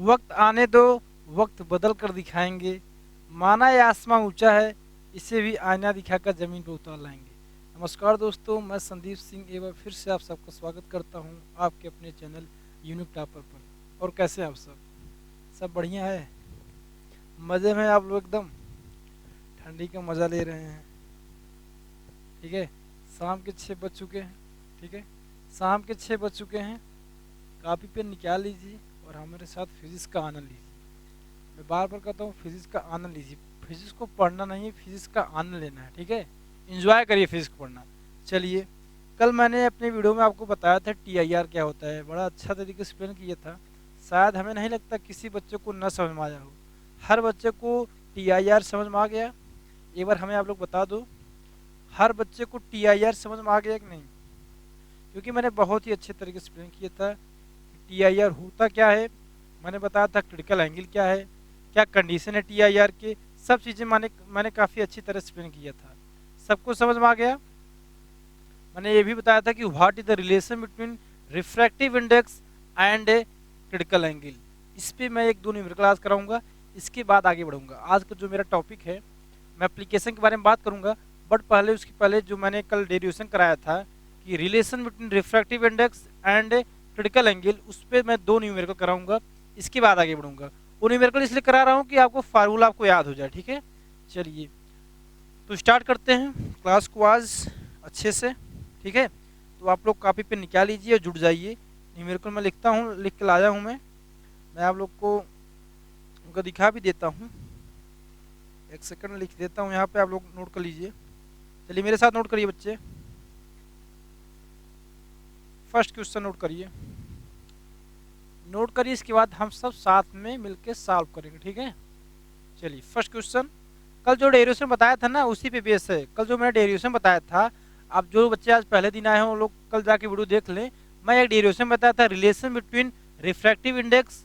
वक्त आने दो, वक्त बदल कर दिखाएंगे। माना ये आसमां ऊंचा है, इसे भी आईना दिखाकर ज़मीन पर उतार लाएंगे। नमस्कार दोस्तों, मैं संदीप सिंह एक बार फिर से आप सबका स्वागत करता हूं आपके अपने चैनल यूनिक टॉपर पर। और कैसे हैं आप सब बढ़िया है? मज़े में आप लोग एकदम ठंडी का मज़ा ले रहे हैं। ठीक है, शाम के 6 बज चुके हैं। ठीक है, शाम के 6 बज चुके हैं। कापी पेन निकाल लीजिए और हमारे साथ फिजिक्स का आनंद लीजिए। मैं बार बार कहता हूँ, फिजिक्स का आनंद लीजिए। फिजिक्स को पढ़ना नहीं, फिजिक्स का आनंद लेना है। ठीक है, इंजॉय करिए फिजिक्स को पढ़ना। चलिए, कल मैंने अपने वीडियो में आपको बताया था TIR क्या होता है, बड़ा अच्छा तरीके से एक्सप्लेन किया था। शायद हमें नहीं लगता किसी बच्चे को न समझ में आया हो। हर बच्चे को TIR समझ में आ गया? एक बार हमें आप लोग बता दो, हर बच्चे को TIR समझ में आ गया कि नहीं? क्योंकि मैंने बहुत ही अच्छे तरीके से एक्सप्लेन किया था TIR होता क्या है। मैंने बताया था क्रिटिकल एंगल क्या है, क्या कंडीशन है TIR के, सब चीज़ें मैंने काफ़ी अच्छी तरह एक्सप्लेन किया था। सबको समझ में आ गया? मैंने ये भी बताया था कि what is the relation between refractive index and critical angle. इस पर मैं एक दो न्यूमेरिकल क्लास कराऊंगा, इसके बाद आगे बढ़ूंगा। आज का जो मेरा टॉपिक है, मैं एप्लीकेशन के बारे में बात करूंगा, बट उसके पहले जो मैंने कल डेरिवेशन कराया था कि relation between refractive index and critical angle, उस पर मैं दो न्यूमेरिकल कराऊंगा, इसके बाद आगे बढ़ूंगा। वो न्यूमेरिकल इसलिए करा रहा हूँ कि आपको फार्मूला आपको याद हो जाए। ठीक है, चलिए तो स्टार्ट करते हैं क्लास को आज अच्छे से। ठीक है, तो आप लोग कॉपी पे निकाल लीजिए और जुड़ जाइए। न्यूमेरिकल मैं लिखता हूँ, लिख के लाया हूँ मैं आप लोग को उनका दिखा भी देता हूँ। एक सेकंड लिख देता हूँ यहाँ पे, आप लोग नोट कर लीजिए। चलिए मेरे साथ नोट करिए बच्चे। फर्स्ट क्वेश्चन नोट करिए, नोट करिए, इसके बाद हम सब साथ में मिलके सॉल्व करेंगे। ठीक है, चलिए फर्स्ट क्वेश्चन। कल जो डेरिवेशन बताया था ना, उसी पे बेस है। कल जो मैंने डेरिवेशन बताया था, आप जो बच्चे आज पहले दिन आए हैं वो लोग कल जाके वीडियो देख लें। मैं एक डेरिवेशन बताया था, relation between refractive index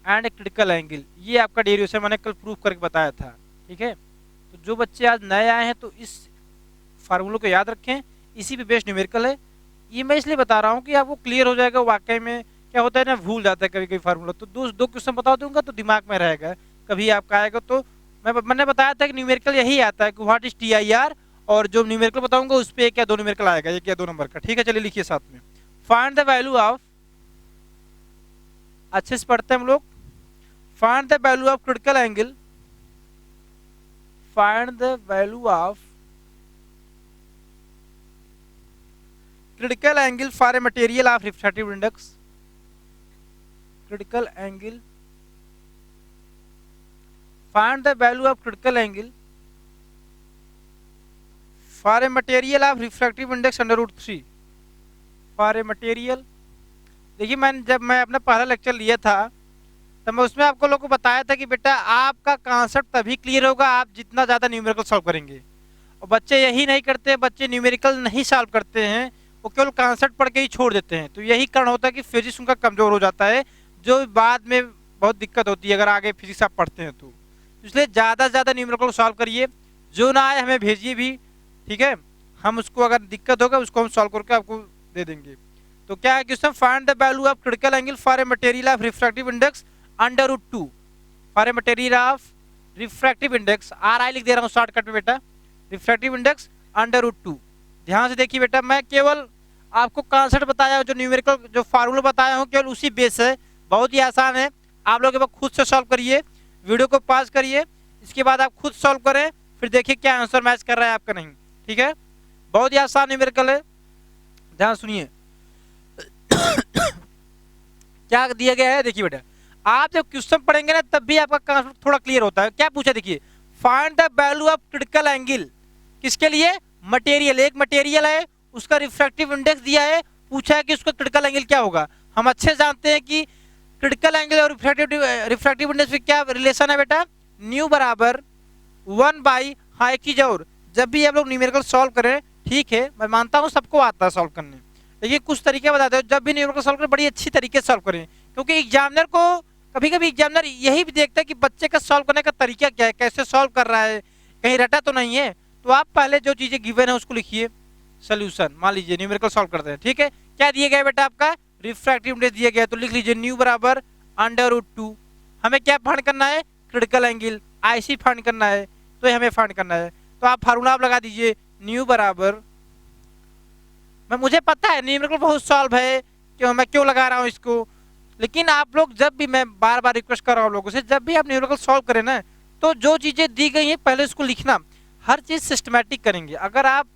and critical angle. ये आपका डेरिवेशन मैंने कल प्रूफ करके बताया था। ठीक है, तो जो बच्चे आज नए आए हैं तो इस फार्मूले को याद रखें, इसी पे बेस्ड न्यूमेरिकल है। ये मैं इसलिए बता रहा हूँ कि आपको क्लियर हो जाएगा। वाकई में क्या होता है ना, भूल जाता है कभी कभी फार्मूला, तो दो क्वेश्चन बता दूंगा तो दिमाग में रहेगा, कभी आपका आएगा तो। मैंने बताया था कि न्यूमेरिकल यही आता है कि व्हाट इज TIR, और जो न्यूमेरिकल बताऊंगा उस पर एक या दो न्यूमेरिकल आएगा, एक या दो नंबर का। ठीक है, चलिए लिखिए साथ में। फाइंड द वैल्यू ऑफ, अच्छे से पढ़ते हैं हम लोग। Find the value of critical angle, find the value of critical angle for a material of refractive index, critical angle, find the value of critical angle for a material of refractive index under root 3 for a material। देखिए, जब मैं अपना पहला lecture लिया था तब मैं उसमें आपको लोगों को बताया था कि बेटा आपका कॉन्सेप्ट तभी क्लियर होगा आप जितना ज़्यादा न्यूमेरिकल सॉल्व करेंगे। और बच्चे यही नहीं करते, बच्चे न्यूमेरिकल नहीं सॉल्व करते हैं, वो केवल कॉन्सेप्ट पढ़ के ही छोड़ देते हैं। तो यही कारण होता है कि फिजिक्स उनका कमजोर हो जाता है, जो बाद में बहुत दिक्कत होती है अगर आगे फिजिक्स आप पढ़ते हैं तो। इसलिए ज़्यादा से ज़्यादा न्यूमेरिकल सॉल्व करिए, जो ना आए हमें भेजिए भी। ठीक है, हम उसको अगर दिक्कत होगा उसको हम सॉल्व करके आपको दे देंगे। तो क्या है question, find the value of critical angle for a material of refractive index under root 2 for a material of refractive index. RI लिख दे रहा हूँ शॉर्टकट में बेटा, रिफ्रैक्टिव इंडेक्स अंडर रूट 2। ध्यान से देखिए बेटा, मैं केवल आपको कॉन्सेप्ट बताया, जो न्यूमेरिकल जो फार्मूला बताया हूँ केवल उसी बेस है। बहुत ही आसान है, आप लोग एक बार खुद से सॉल्व करिए, वीडियो को पॉज करिए, इसके बाद आप खुद सॉल्व करें, फिर देखिए क्या आंसर मैच कर रहा है आपका नहीं। ठीक है, बहुत ही आसान न्यूमेरिकल है, ध्यान सुनिए। क्या दिया गया है, देखिए बेटा, आप जब क्वेश्चन पढ़ेंगे ना तब भी आपका कॉन्सेप्ट थोड़ा क्लियर होता है। क्या पूछा, देखिए, find the value of critical angle, किसके लिए, मटेरियल। एक मटेरियल है, उसका रिफ्रैक्टिव इंडेक्स दिया है, पूछा है कि उसका क्रिटिकल एंगल क्या होगा। हम अच्छे जानते हैं कि क्रिटिकल एंगल और रिफ्रैक्टिव इंडेक्स में क्या रिलेशन है बेटा, न्यू बराबर 1/, हाँ एक चीज और, जब भी आप लोग न्यूमेरिकल सॉल्व करें, ठीक है मैं मानता हूँ सबको आता है सॉल्व करने, लेकिन कुछ तरीके बताते हो, जब भी न्यूमेरिकल सॉल्व करें बड़ी अच्छी तरीके से सॉल्व करें। क्योंकि एग्जामिनर को कभी कभी एग्जामिनर यही भी देखता है कि बच्चे का सॉल्व करने का तरीका क्या है, कैसे सॉल्व कर रहा है, कहीं रटा तो नहीं है। तो आप पहले जो चीजें गिवन है उसको लिखिए, सोल्यूशन। मान लीजिए न्यूमेरिकल सॉल्व करते हैं, ठीक है, क्या दिया गया बेटा, आपका रिफ्रैक्टिव इंडेक्स दिया गया, तो लिख लीजिए न्यू बराबर √2। हमें क्या फाइंड करना है? क्रिटिकल एंगल आईसी फाइंड करना है, तो ये हमें फाइंड करना है। तो आप फार्मूला आप लगा दीजिए, न्यू बराबर, मुझे पता है न्यूमेरिकल बहुत सॉल्व है, क्यों मैं क्यों लगा रहा हूँ इसको, लेकिन आप लोग जब भी, मैं बार बार रिक्वेस्ट कर रहा हूँ लोगों से, जब भी आप न्यूमेरिकल सॉल्व करें ना, तो जो चीजें दी गई हैं पहले उसको लिखना, हर चीज सिस्टमैटिक करेंगे। अगर आप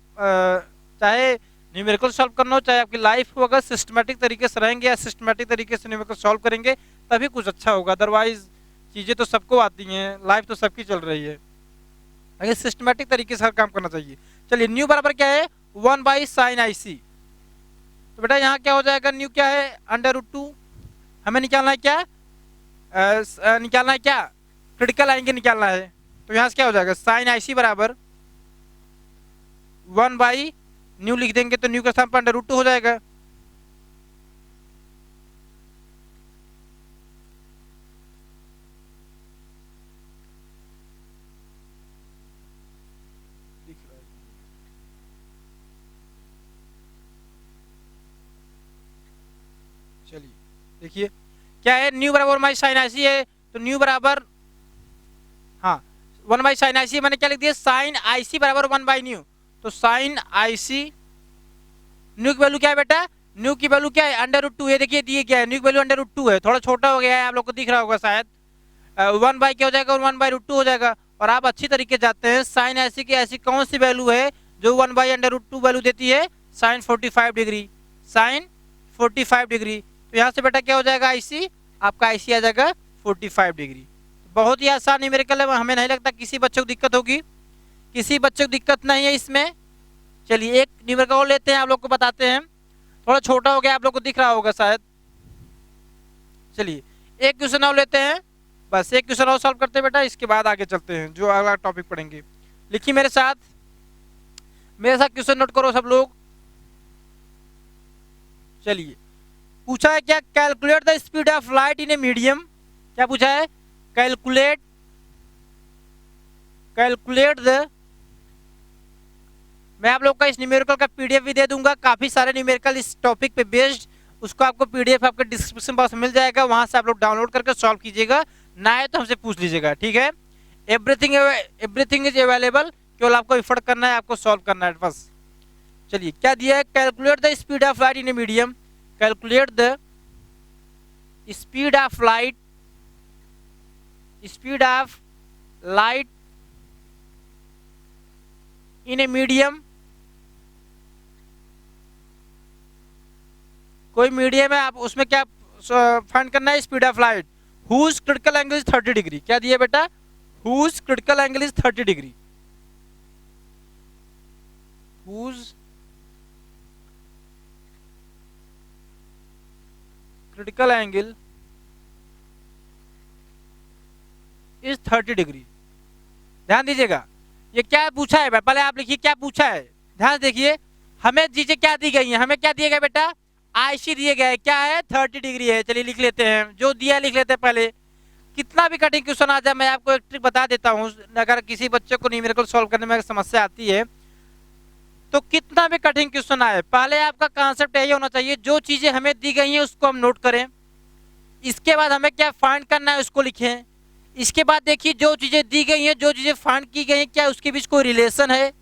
चाहे न्यूमेरिकल सॉल्व करना हो, चाहे आपकी लाइफ हो, अगर सिस्टमैटिक तरीके से रहेंगे या सिस्टमैटिक तरीके से न्यूमेरिकल सॉल्व करेंगे तभी कुछ अच्छा होगा। अदरवाइज चीजें तो सबको आती हैं, लाइफ तो सबकी चल रही है, अगर सिस्टमैटिक तरीके से हर काम करना चाहिए। चलिए न्यू बराबर क्या है? 1/sin IC। तो बेटा यहाँ क्या हो जाएगा? न्यू क्या है? √2। हमें निकालना है क्या? निकालना है क्या? क्रिटिकल एंगल निकालना है। तो यहाँ से क्या हो जाएगा? sin IC बराबर 1/ न्यू लिख देंगे, तो न्यू के स्थान पर √2 हो जाएगा। चलिए देखिए क्या है, न्यू बराबर 1/sin IC है, तो न्यू बराबर, हाँ 1/sin IC मैंने क्या लिख दिया? sin IC बराबर 1/न्यू। तो sin IC, न्यू की वैल्यू क्या है बेटा? न्यू की वैल्यू क्या है? √2। ये देखिए दिए क्या है, न्यू की वैल्यू √2 है, थोड़ा छोटा हो गया है, आप लोग को दिख रहा होगा शायद। 1 क्या हो जाएगा? 1/√2 हो जाएगा। और आप अच्छी तरीके जाते हैं, sin IC की ऐसी कौन सी वैल्यू है जो 1/√2 वैल्यू देती है? sin 45 degree, sin 45 degree. तो यहाँ से बेटा क्या हो जाएगा? IC आपका IC आ जाएगा 45 डिग्री। बहुत ही आसान न्यूमेरिकल है, हमें नहीं लगता किसी बच्चे को दिक्कत होगी, किसी बच्चे को दिक्कत नहीं है इसमें। चलिए एक न्यूमेरिकल और लेते हैं, आप लोग को बताते हैं, थोड़ा छोटा हो गया, आप लोग को दिख रहा होगा शायद। चलिए एक क्वेश्चन और लेते हैं, बस एक क्वेश्चन और सॉल्व करते हैं बेटा, इसके बाद आगे चलते हैं जो अगला टॉपिक पढ़ेंगे। लिखिए मेरे साथ क्वेश्चन नोट करो सब लोग। चलिए पूछा है क्या? Calculate the speed of light in a medium. क्या पूछा है? कैलकुलेट द, मैं आप लोग का इस न्यूमेरिकल का पीडीएफ भी दे दूंगा, काफी सारे न्यूमेरिकल इस टॉपिक पे बेस्ड, उसको आपको पीडीएफ आपके डिस्क्रिप्शन बॉक्स में मिल जाएगा, वहां से आप लोग डाउनलोड करके सॉल्व कीजिएगा, ना है तो हमसे पूछ लीजिएगा, ठीक है। एवरीथिंग इज अवेलेबल, केवल आपको एफर्ट करना है, आपको सॉल्व करना है बस। चलिए क्या दिया है? Calculate the speed of light in a medium. Calculate the speed of light in a medium. कोई मीडियम है, आप उसमें क्या फाइंड करना है? Speed of light whose critical angle is 30 degree. क्या दिया बेटा? Whose critical angle is 30 degree, whose critical angle is 30 degree. ध्यान दीजिएगा, ये क्या पूछा है? पहले आप लिखिए क्या पूछा है, ध्यान देखिए। हमें चीजें क्या दी गई हैं? हमें क्या दिया गया बेटा? IC दिए गए, क्या है? 30 डिग्री है। चलिए लिख लेते हैं, जो दिया लिख लेते हैं पहले। कितना भी कठिन क्वेश्चन आ जाए, मैं आपको एक ट्रिक बता देता हूँ, अगर किसी बच्चे को न्यूमेरिकल सॉल्व करने में समस्या आती है, तो कितना भी कठिन क्वेश्चन आए, पहले आपका कॉन्सेप्ट यही होना चाहिए, जो चीजें हमें दी गई हैं उसको हम नोट करें, इसके बाद हमें क्या फाइंड करना है उसको लिखें, इसके बाद देखिए जो चीजें दी गई हैं, जो चीजें फाइंड की गई हैं, क्या उसके बीच कोई रिलेशन है,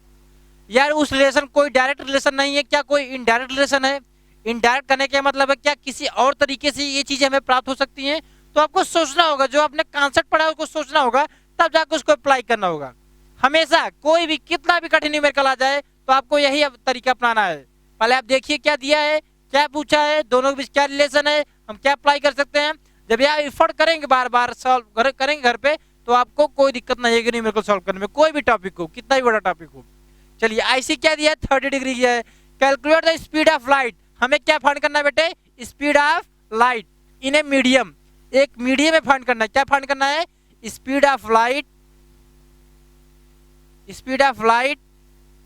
यार उस रिलेशन कोई डायरेक्ट रिलेशन नहीं है, क्या कोई इनडायरेक्ट रिलेशन है। इनडायरेक्ट करने का मतलब है क्या किसी और तरीके से ये चीजें हमें प्राप्त हो सकती हैं। तो आपको सोचना होगा, जो आपने कॉन्सेप्ट पढ़ा है उसको सोचना होगा, तब जाकर उसको अप्लाई करना होगा। हमेशा कोई भी कितना भी कठिन न्यूमेरिकल आ जाए तो आपको यही तरीका अपनाना है। पहले आप देखिए क्या दिया है, क्या पूछा है, दोनों के बीच क्या रिलेशन है, हम क्या अप्लाई कर सकते हैं। जब आप एफर्ट करेंगे, बार बार सॉल्व करेंगे घर पे, तो आपको कोई दिक्कत नहीं है न्यूमेरिकल सॉल्व करने में, कोई भी टॉपिक हो, कितना भी बड़ा टॉपिक हो। चलिए IC क्या दिया है? 30 डिग्री किया है। Calculate the speed of light, हमें क्या फाइंड करना है बेटे? Speed of light in a medium, एक मीडियम में फाइंड करना है। क्या फाइंड करना है? Speed of light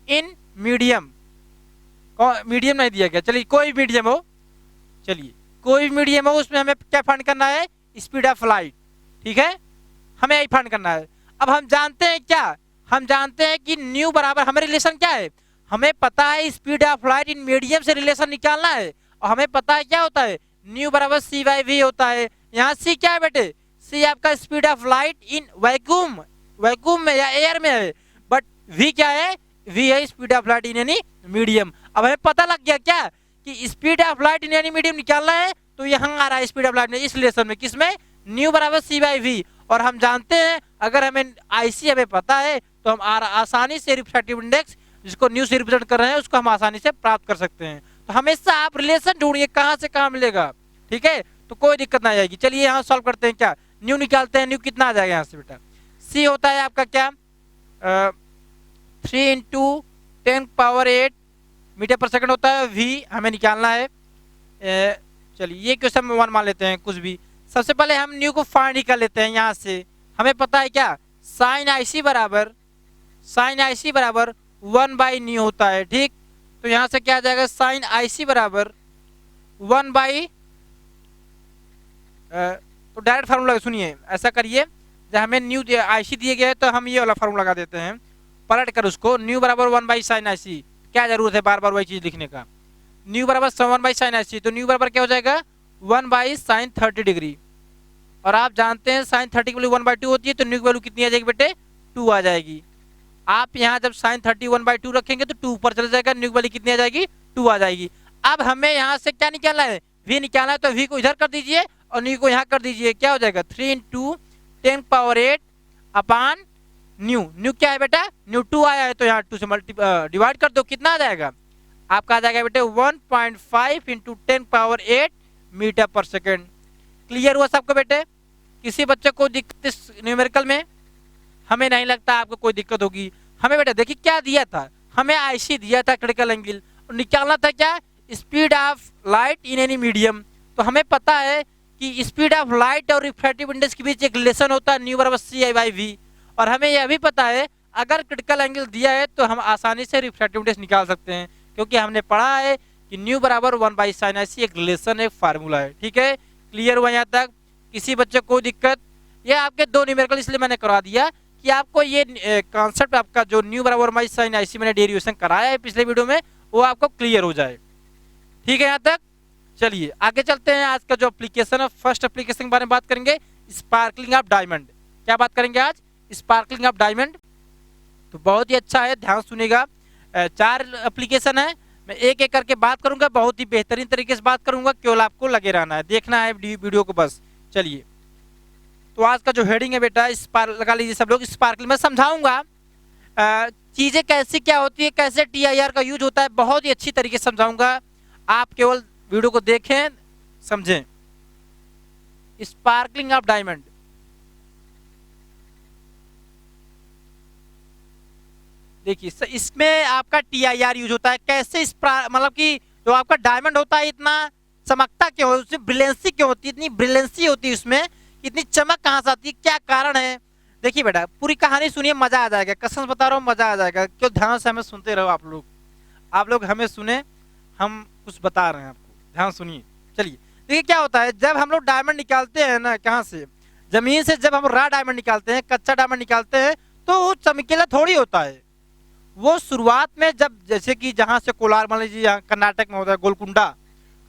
in medium. Medium नहीं दिया गया, चलिए कोई मीडियम हो, चलिए कोई मीडियम हो, उसमें हमें क्या फाइंड करना है? स्पीड ऑफ लाइट, ठीक है, हमें यही फाइंड करना है। अब हम जानते हैं क्या? हम जानते हैं कि न्यू बराबर, हमें रिलेशन क्या है? हमें पता है speed of light in medium से रिलेशन निकालना है, और हमें पता है क्या होता है? न्यू बराबर C/V होता है, यहाँ सी क्या है बेटे, सी आपका speed of light in vacuum, vacuum में या एयर में है, बट वी क्या है, वी है speed of light in any medium. अब हमें पता लग गया क्या कि speed of light in any medium निकालना है, तो यहाँ आ रहा है स्पीड ऑफ लाइट में इस रिलेशन में, किसमें, न्यू बराबर सी बाई वी। और हम जानते हैं अगर हमें आईसी हमें पता है तो हम आसानी से रिफ्रैक्टिव इंडेक्स जिसको न्यू से रिप्रेजेंट कर रहे हैं उसको हम आसानी से प्राप्त कर सकते हैं। तो हमेशा आप रिलेशन ढूंढिए कहाँ से कहाँ मिलेगा, ठीक है, तो कोई दिक्कत ना आएगी। चलिए यहाँ सॉल्व करते हैं, क्या न्यू निकालते हैं, न्यू कितना आ जाएगा यहाँ से बेटा, सी होता है आपका क्या 3 इंटू 10⁸ मीटर पर सेकंड होता है, वी हमें निकालना है। चलिए ये क्वेश्चन में 1 मान लेते हैं कुछ भी। सबसे पहले हम न्यू को फाइंड कर लेते हैं, यहाँ से हमें पता है क्या साइन आईसी बराबर 1 बाई न्यू होता है, ठीक। तो यहाँ से क्या आ जाएगा साइन आईसी बराबर 1 बाई, तो डायरेक्ट फार्मूला सुनिए, ऐसा करिए जब हमें न्यू आईसी दिए गए तो हम ये वाला फार्मूला लगा देते हैं, पलट कर उसको, न्यू बराबर 1 बाई साइन आईसी, क्या जरूरत है बार बार वही चीज लिखने का, न्यू बराबर 1 बाई साइन आईसी, तो न्यू बराबर क्या हो जाएगा 1 बाई साइन 30 डिग्री। और आप जानते हैं साइन 30 की वैल्यू 1/2 होती है, तो न्यू की वैल्यू कितनी आ जाएगी बेटे 2 आ जाएगी। आप यहाँ जब साइन 30 1/2 रखेंगे तो 2 ऊपर चला जाएगा, न्यू की वैल्यू कितनी आ जाएगी 2 आ जाएगी। अब हमें यहाँ से क्या निकालना है, वी निकालना है, तो वी को इधर कर दीजिए और न्यू को यहाँ कर दीजिए, क्या हो जाएगा 3 इंटू 10⁸ अपान न्यू, न्यू क्या है बेटा न्यू 2 आया है, तो यहाँ 2 से डिवाइड कर दो, कितना आ जाएगा आपका आ जाएगा बेटे 1.5 इंटू 10⁸ मीटर पर सेकेंड। क्लियर हुआ सबको बेटे, किसी बच्चे को दिक्कत इस न्यूमेरिकल में, हमें नहीं लगता आपको कोई दिक्कत होगी। हमें बेटा देखिए क्या दिया था, हमें आईसी दिया था क्रिटिकल एंगल, और निकालना था क्या speed of light in any medium. तो हमें पता है कि स्पीड ऑफ लाइट और रिफ्रैक्टिव इंडेक्स के बीच एक रिलेशन होता है न्यू बराबर सी आई बाई वी। और हमें यह भी पता है अगर क्रिटिकल एंगल दिया है तो हम आसानी से रिफ्रैक्टिव इंडेक्स निकाल सकते हैं, क्योंकि हमने पढ़ा है कि न्यू बराबर 1 बाई साइन आईसी एक रिलेशन एक फार्मूला है, ठीक है। क्लियर हुआ यहाँ तक, किसी बच्चे को दिक्कत, ये आपके 2 न्यूमेरिकल इसलिए मैंने करवा दिया कि आपको ये कॉन्सेप्ट आपका जो न्यू बराबर बाई साइन आईसी मैंने डेरिवेशन कराया है पिछले वीडियो में वो आपको क्लियर हो जाए, ठीक है यहाँ तक। चलिए आगे चलते हैं, आज का जो एप्लीकेशन है फर्स्ट एप्लीकेशन के बारे में बात करेंगे, स्पार्कलिंग ऑफ डायमंड। क्या बात करेंगे आज, स्पार्कलिंग ऑफ डायमंड। तो बहुत ही अच्छा है, ध्यान सुनिएगा, 4 एप्लीकेशन है, मैं एक एक करके बात करूंगा, बहुत ही बेहतरीन तरीके से बात करूंगा, केवल आपको लगे रहना है, देखना है वीडियो को बस। चलिए तो आज का जो हेडिंग है बेटा स्पार्क लगा लीजिए सब लोग, स्पार्कलिंग में समझाऊंगा चीजें कैसी क्या होती है, कैसे टीआईआर का यूज होता है, बहुत ही अच्छी तरीके से समझाऊंगा, आप केवल वीडियो को देखें समझें। स्पार्कलिंग ऑफ डायमंड, देखिए इसमें आपका टीआईआर यूज होता है, कैसे इस मतलब कि जो आपका डायमंड होता है इतना चमकता क्यों है, उसमें ब्रिलियंसी क्यों होती है, इतनी ब्रिलियंसी होती है उसमें, इतनी चमक कहाँ से आती है, क्या कारण है। देखिए बेटा पूरी कहानी सुनिए, मजा आ जाएगा, कसम बता रहा हूँ मजा आ जाएगा, क्यों ध्यान से हमें सुनते रहो आप लोग हमें सुने, हम कुछ बता रहे हैं आपको, ध्यान सुनिए। चलिए देखिए क्या होता है, जब हम लोग डायमंड निकालते हैं ना, कहाँ से, जमीन से जब हम रॉ डायमंड निकालते हैं, कच्चा डायमंड निकालते हैं, तो वो चमकीला थोड़ी होता है। वो शुरुआत में जब जैसे कि जहाँ से कोलार मान लीजिए, यहाँ कर्नाटक में होता है गोलकुंडा,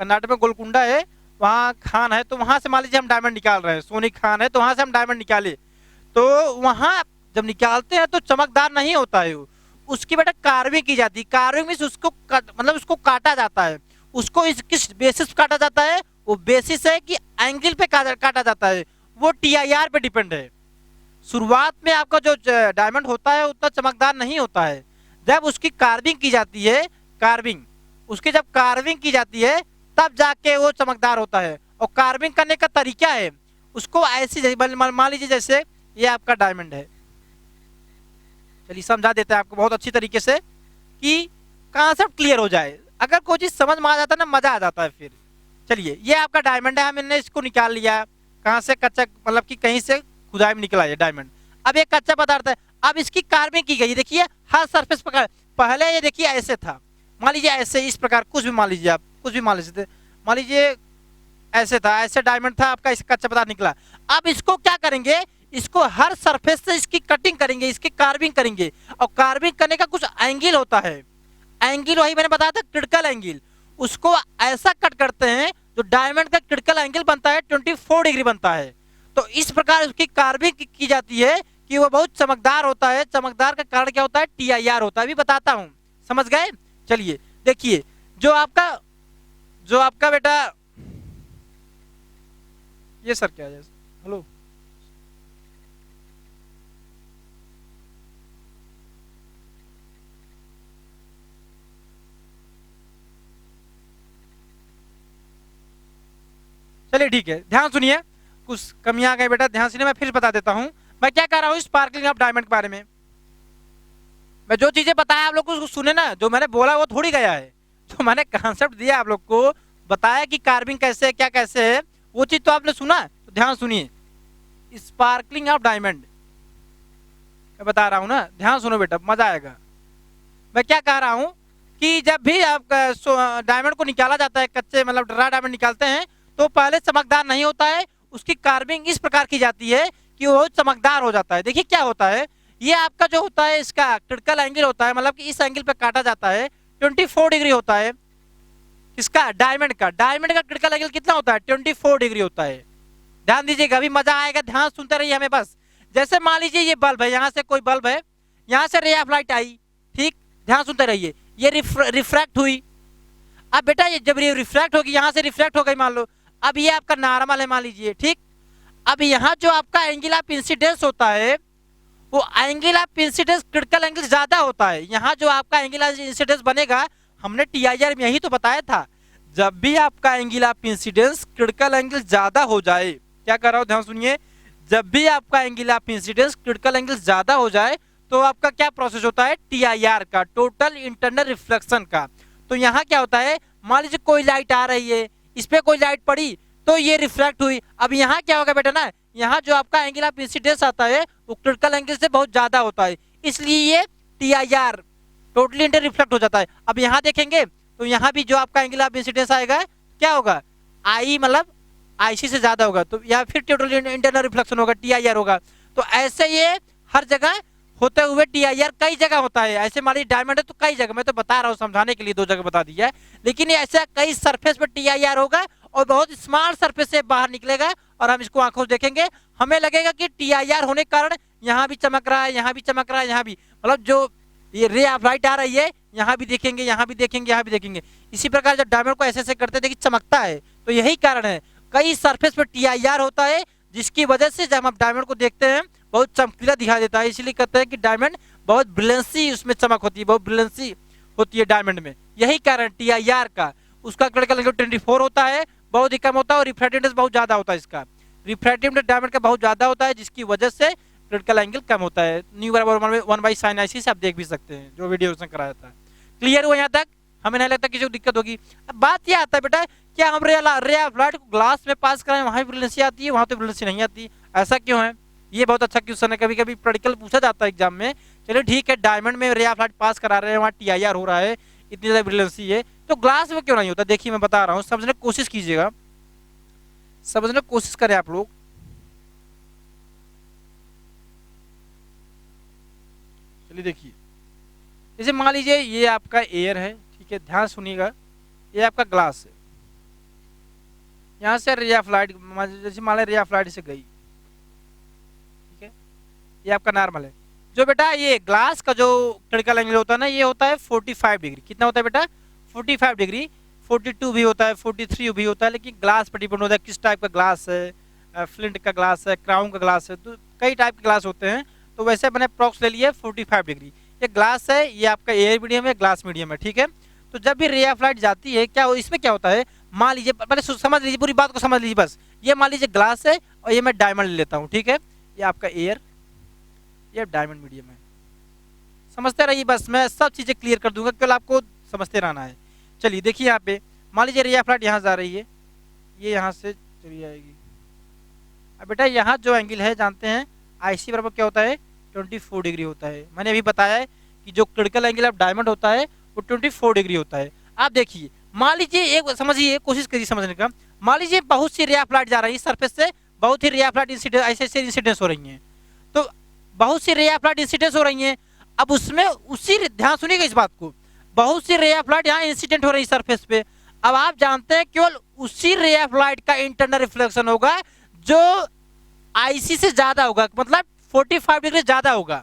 कर्नाटक में गोलकुंडा है, वहाँ खान है, तो वहाँ से मान लीजिए हम डायमंड निकाल रहे हैं, सोनी खान है तो वहाँ से हम डायमंड निकाले, तो वहाँ जब निकालते हैं तो चमकदार नहीं होता है, उसकी बेटा कार्विंग की जाती है। कार्विंग मीन्स उसको मतलब उसको काटा जाता है, उसको किस बेसिस पे काटा जाता है, वो बेसिस है कि एंगल पे काटा जाता है, वो टीआईआर पे डिपेंड है। शुरुआत में आपका जो डायमंड होता है उतना चमकदार नहीं होता है, जब उसकी कार्विंग की जाती है, कार्विंग उसकी जब कार्विंग की जाती है तब जाके वो चमकदार होता है। और कार्विंग करने का तरीका है उसको ऐसी, मान लीजिए जैसे ये आपका डायमंड है, चलिए समझा देते हैं आपको बहुत अच्छी तरीके से कि कॉन्सेप्ट क्लियर हो जाए, अगर कोई चीज समझ में आ जाता है ना मजा आ जाता है फिर। चलिए ये आपका डायमंड है, हमने इसको निकाल लिया, कहाँ से कच्चा मतलब कि कहीं से खुदाई में निकला है डायमंड, अब ये कच्चा पदार्थ है, अब इसकी कार्विंग की गई, देखिए हर सरफेस पर, पहले ये देखिए ऐसे था, मान लीजिए ऐसे इस प्रकार कुछ भी मान लीजिए, आप कुछ भी मान लीजिए, मान लीजिए ऐसे था, ऐसे डायमंड था आपका, इस कच्चा पदार्थ निकला। अब इसको क्या करेंगे, इसको हर सरफेस से इसकी कटिंग करेंगे, इसकी कार्विंग करेंगे, और कार्विंग करने का कुछ एंगल होता है, एंगल वही मैंने बताया था क्रिटिकल एंगल, उसको ऐसा कट करते हैं जो डायमंड का क्रिटिकल एंगल बनता है 24 डिग्री बनता है। तो इस प्रकार उसकी कार्विंग की जाती है कि वो बहुत चमकदार होता है। चमकदार का कारण क्या होता है? TIR होता है। अभी बताता हूं, समझ गए? चलिए देखिए, जो आपका बेटा ये सर क्या है? हेलो, चलिए ठीक है, ध्यान सुनिए, कुछ कमियां आ गई बेटा, ध्यान सुनिए, मैं फिर बता देता हूं मैं क्या कह रहा हूं स्पार्कलिंग ऑफ डायमंड के बारे में। मैं जो चीजें बताया आप लोग को सुने ना, जो मैंने बोला वो थोड़ी गया है। जो मैंने कॉन्सेप्ट दिया आप लोग को, बताया कि कार्विंग कैसे है, क्या कैसे है, वो चीज तो आपने सुना। तो ध्यान सुनिए, स्पार्कलिंग ऑफ डायमंड मैं बता रहा हूँ ना, ध्यान सुनो बेटा, मजा आएगा। मैं क्या कह रहा हूँ कि जब भी आप डायमंड को निकाला जाता है, कच्चे मतलब ड्रा डायमंड निकालते हैं, तो पहले चमकदार नहीं होता है, उसकी कार्विंग इस प्रकार की जाती है कि वो चमकदार हो जाता है। देखिए क्या होता है, ये आपका जो होता है इसका क्रिटिकल एंगल होता है, मतलब कि इस एंगल पे काटा जाता है 24 डिग्री होता है। इसका डायमंड का क्रिटिकल एंगल कितना होता है? 24 डिग्री होता है। ध्यान दीजिएगा, अभी मजा आएगा, ध्यान सुनते रहिए हमें बस। जैसे मान लीजिए ये बल्ब है, यहाँ से कोई बल्ब है, यहाँ से रे ऑफ लाइट आई, ठीक, ध्यान सुनते रहिए, ये रिफ्रैक्ट हुई। अब बेटा ये जब ये रिफ्रैक्ट होगी, यहाँ से रिफ्रैक्ट हो गई मान लो, अब ये आपका नॉर्मल है मान लीजिए, ठीक। अब यहाँ जो आपका एंगल ऑफ इंसिडेंस होता है, वो angle of incidence critical angle ज्यादा होता है। यहाँ जो आपका एंगल ऑफ इंसिडेंस बनेगा, हमने TIR में यही तो बताया था, जब भी आपका angle of incidence critical angle ज्यादा हो जाए, क्या कर रहा हूँ ध्यान सुनिए, जब भी आपका angle of incidence critical angle ज्यादा हो जाए, तो आपका क्या प्रोसेस होता है? TIR का, टोटल इंटरनल रिफ्लेक्शन का। तो यहाँ क्या होता है, मान लीजिए कोई लाइट आ रही है, इस पे कोई लाइट पड़ी तो ये रिफ्लेक्ट हुई। अब यहाँ क्या होगा बेटा ना, यहाँ जो आपका एंगल ऑफ इंसिडेंस आता है वो क्रिटिकल एंगल से बहुत ज्यादा होता है, इसलिए ये TIR टोटली इंटर रिफ्लेक्ट हो जाता है। अब यहाँ देखेंगे तो यहाँ भी जो आपका एंगल ऑफ इंसिडेंस आएगा क्या होगा? आई मतलब IC से ज्यादा होगा, तो या फिर टोटल इंटरनल रिफ्लेक्शन होगा, TIR होगा। तो ऐसे ये हर जगह होते हुए TIR कई जगह होता है। ऐसे मान लीजिए डायमंड है तो कई जगह, मैं तो बता रहा हूँ समझाने के लिए, 2 जगह बता दिया है, लेकिन ये ऐसा कई सरफेस पे TIR होगा और बहुत स्मॉल सरफेस से बाहर निकलेगा और हम इसको आंखों से देखेंगे, हमें लगेगा कि TIR होने के कारण यहाँ भी चमक रहा है, यहाँ भी चमक रहा है, यहाँ भी, मतलब जो ये रे ऑफ लाइट आ रही है, यहाँ भी देखेंगे, यहाँ भी देखेंगे, यहाँ भी देखेंगे। इसी प्रकार जब डायमंड को ऐसे ऐसे करते देखिए चमकता है, तो यही कारण है, कई सरफेस पे TIR होता है, जिसकी वजह से जब हम डायमंड को देखते हैं बहुत चमकीला दिखाई देता है। इसलिए कहते हैं कि डायमंड बहुत ब्रिलियंसी उसमें चमक होती है, बहुत ब्रिलियंसी होती है डायमंड में, यही कारण TIR का। उसका क्रिटिकल एंगल 24 होता है, बहुत ही कम होता है, और रिफ्रैक्टिव इंडेक्स बहुत ज्यादा होता है। इसका रिफ्रैक्टिव इंडेक्स डायमंड का बहुत ज्यादा होता है, जिसकी वजह से क्रिटिकल एंगल कम होता है। न्यू बराबर 1/sin IC से आप देख भी सकते हैं, जो वीडियो उसने कराया था। क्लियर हुआ यहाँ तक? हमें नहीं लगता किसी को दिक्कत होगी। अब बात यह आता है बेटा, क्या हम रे ऑफ लाइट को ग्लास में पास कराएं, वहां भी ब्रिलियंसी आती है, वहां तो ब्रिलियंसी नहीं आती, ऐसा क्यों है? ये बहुत अच्छा क्वेश्चन है, कभी कभी प्रैक्टिकल पूछा जाता है एग्जाम में। चलिए ठीक है, डायमंड में रे ऑफ लाइट पास करा रहे हैं, वहाँ TIR हो रहा है, इतनी ज्यादा ब्रिलियंसी है, तो ग्लास में क्यों नहीं होता? देखिए मैं बता रहा हूँ, समझने की कोशिश कीजिएगा, समझने की कोशिश करें आप लोग। चलिए देखिए, जैसे मान लीजिए ये आपका एयर है, ठीक है, ध्यान सुनिएगा, ये आपका ग्लास है, यहाँ से रे ऑफ लाइट, जैसे मान रे ऑफ लाइट से गई, ठीक है, ये आपका नॉर्मल है। जो बेटा ये ग्लास का जो क्रिटिकल एंगल होता है ना, ये होता है 45 डिग्री। कितना होता है बेटा? 45 डिग्री। 42 भी होता है, 43 भी होता है, लेकिन ग्लास पर डिपेंड होता है किस टाइप का ग्लास है, फ्लिंट का ग्लास है, क्राउन का ग्लास है, तो कई टाइप के ग्लास होते हैं। तो वैसे मैंने अप्रॉक्स ले लिया 45 डिग्री। ये ग्लास है, ये आपका एयर मीडियम है, ग्लास मीडियम है, ठीक है। तो जब भी रे ऑफ लाइट जाती है, क्या इसमें क्या होता है, मान लीजिए, पहले समझ लीजिए, पूरी बात को समझ लीजिए बस। ये मान लीजिए ग्लास है और ये मैं डायमंड ले लेता हूँ, ठीक है, ये आपका एयर, ये डायमंड मीडियम है, समझते रहिए बस, मैं सब चीजें क्लियर कर दूंगा, केवल आपको समझते रहना है। चलिए देखिए, यहाँ पे मान लीजिए रे ऑफ लाइट यहाँ जा रही है, ये यहाँ से चली आएगी। अब बेटा यहाँ जो एंगल है जानते हैं, IC बराबर क्या होता है? 24 डिग्री होता है। मैंने अभी बताया है कि जो क्रिटिकल एंगल ऑफ डायमंड होता है वो 24 डिग्री होता है। आप देखिए, मान लीजिए, एक समझिए, कोशिश करिए समझने का, मान लीजिए बहुत सी रे ऑफ लाइट जा रही है सरफेस से, बहुत ही रे ऑफ लाइट इंसिडेंस, ऐसे इंसिडेंस हो रही हैं, तो बहुत सी रे ऑफ लाइट इंसिडेंस हो रही हैं। अब उसमें उसी, ध्यान सुनिएगा इस बात को, बहुत सी रे ऑफ लाइट यहाँ इंसिडेंट हो रही है सरफेस पे। अब आप जानते हैं केवल उसी रे ऑफ लाइट का इंटरनल रिफ्लेक्शन होगा जो आईसी से ज्यादा होगा, मतलब 45 डिग्री ज्यादा होगा।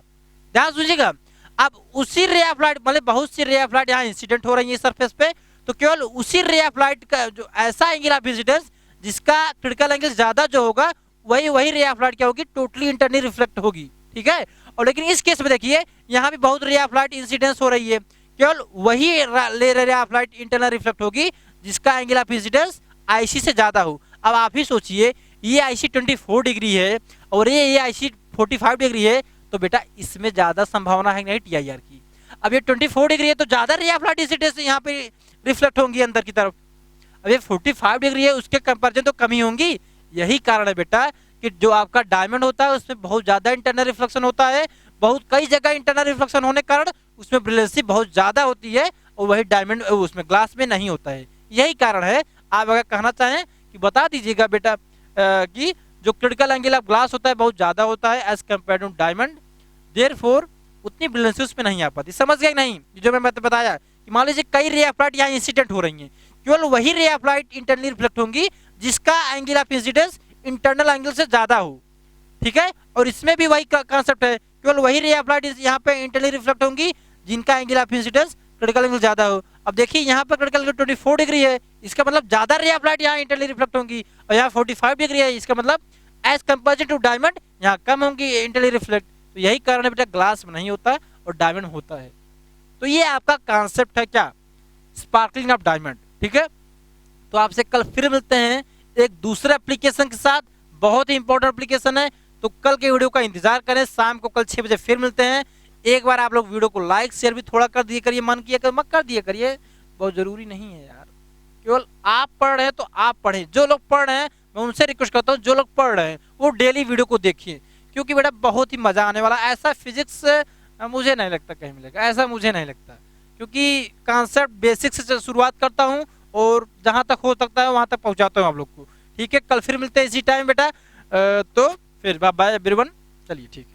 ध्यान सुनिएगा, अब उसी रे ऑफ लाइट, मतलब बहुत सी रे ऑफ लाइट यहाँ इंसिडेंट हो रही है सरफेस पे, तो केवल उसी रे ऑफ लाइट का जो ऐसा एंगल ऑफ इंसिडेंस जिसका क्रिटिकल एंगल ज्यादा जो होगा वही रे ऑफ लाइट क्या होगी, टोटली इंटरनली रिफ्लेक्ट होगी। ठीक है, और लेकिन इस केस में देखिए यहाँ भी बहुत रे ऑफ लाइट इंसिडेंस हो रही है, केवल वही ray of light internal reflect होगी जिसका एंगल ऑफ इंसिडेंस आईसी से ज्यादा हो। अब आप ही सोचिए, ये आईसी 24 डिग्री है और ये आईसी 45 डिग्री है, तो बेटा इसमें ज्यादा संभावना है नहीं टीआईआर की। अब ये 24 डिग्री है तो ज्यादा रे ऑफ लाइट इंसिडेंस यहाँ पे रिफ्लेक्ट होंगी अंदर की तरफ। अब ये 45 डिग्री है, उसके कंपेरिजन तो कमी होंगी। यही कारण है बेटा कि जो आपका डायमंड होता है उसमें बहुत ज्यादा इंटरनल रिफ्लेक्शन होता है, बहुत कई जगह इंटरनल रिफ्लेक्शन होने के कारण उसमें ब्रिलियंसी बहुत ज्यादा होती है, और वही डायमंड उसमें ग्लास में नहीं होता है। यही कारण है। आप अगर कहना चाहें कि बता दीजिएगा बेटा कि जो क्रिटिकल एंगल ऑफ ग्लास होता है बहुत ज्यादा होता है as compare to diamond, therefore उतनी ब्रिलियंसी उसमें नहीं आ पाती। समझ गए नहीं? जो मैं बताया कि मान लीजिए कई रे ऑफ लाइट यहाँ इंसिडेंट हो रही हैं, केवल वही ray of light internally reflect होंगी जिसका angle of incidence internal angle से ज्यादा हो। ठीक है, और इसमें भी वही कॉन्सेप्ट है, केवल वही रे ऑफ लाइट यहाँ पे इंटरनली रिफ्लेक्ट होंगी जिनका angle of incidence critical angle ज्यादा हो। अब देखिए यहाँ पर क्रिटिकल एंगल 24 डिग्री है, इसका मतलब ज्यादा रे ऑफ लाइट यहाँ इंटरनली रिफ्लेक्ट होंगी, और यहाँ 45 डिग्री है, इसका मतलब एज कंपेयर टू डायमंड यहाँ कम होंगी इंटरनली रिफ्लेक्ट। तो यही कारण है बेटा ग्लास में नहीं होता और डायमंड होता है। तो ये आपका कॉन्सेप्ट है क्या, स्पार्कलिंग ऑफ डायमंड। ठीक है, तो आपसे कल फिर मिलते हैं एक दूसरे एप्लीकेशन के साथ, बहुत ही इंपॉर्टेंट एप्लीकेशन है। तो कल के वीडियो का इंतजार करें, शाम को कल 6 बजे फिर मिलते हैं। एक बार आप लोग वीडियो को लाइक शेयर भी थोड़ा कर दिया करिए, मन किया कर मत कर दिया करिए, बहुत जरूरी नहीं है यार। केवल आप पढ़ रहे हैं तो आप पढ़ें, जो लोग पढ़ रहे हैं मैं उनसे रिक्वेस्ट करता हूँ जो लोग पढ़ रहे हैं वो डेली वीडियो को देखिए, क्योंकि बेटा बहुत ही मजा आने वाला। ऐसा फिजिक्स मुझे नहीं लगता कहीं मिलेगा, ऐसा मुझे नहीं लगता, क्योंकि कॉन्सेप्ट बेसिक से शुरुआत करता हूँ और जहाँ तक हो सकता है वहाँ तक पहुँचाता हूँ आप लोग को। ठीक है, कल फिर मिलते हैं इसी टाइम बेटा। तो फिर बाय बाय एवरीवन, चलिए ठीक है।